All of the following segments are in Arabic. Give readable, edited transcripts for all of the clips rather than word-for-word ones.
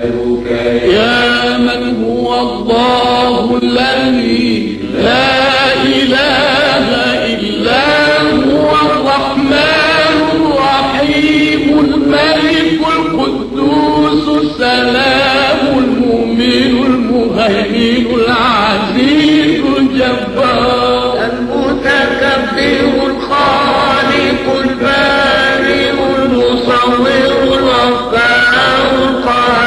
يا من هو الله الذي لا إله إلا هو الرحمن الرحيم الملك القدوس السلام المؤمن المهيمن العزيز الجبار المتكبر الخالق البارئ المصور الغفار القهار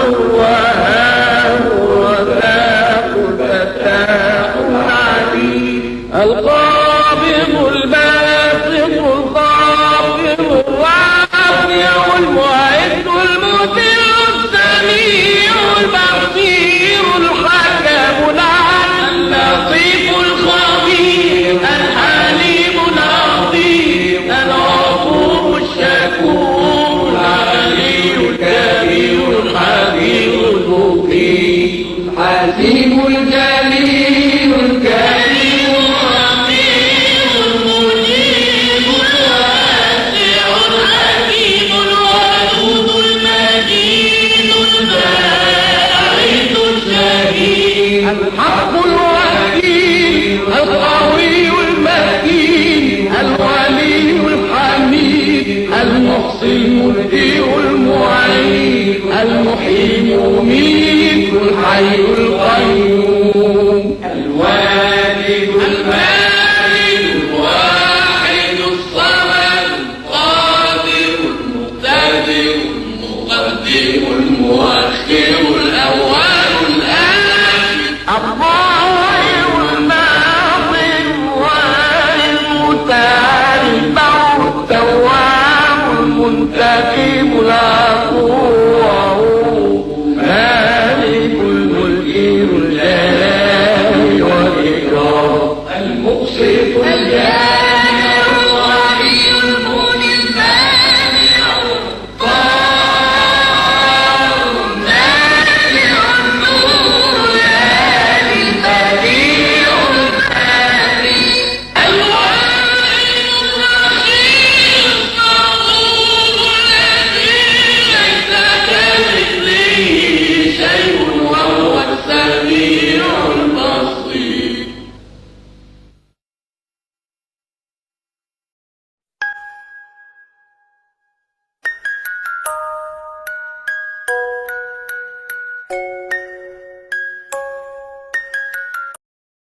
الوهاب الرزاق الفتاح العليم القابض الباسط الخافض الرافع المعز المذل السميع البصير الحكم العدل اللطيف الخبير الحليم العظيم الغفور الشكور العلي الكبير الحكيم المقيم الحكيم الجليل الكريم الرحيم المجيب الواسع الحكيم الودود المجيد الباعث الشهيد الحق الوكيل القوي المتين الولي الحميد المحصي المبدئ المعيد المحيي المميت الحي القيوم الوالد البارئ الواحد الصمد القادر المقتدر المقدم المؤخر الأول الآخر الظاهر الماضي الوالي المتابع التواب المنتقم العفو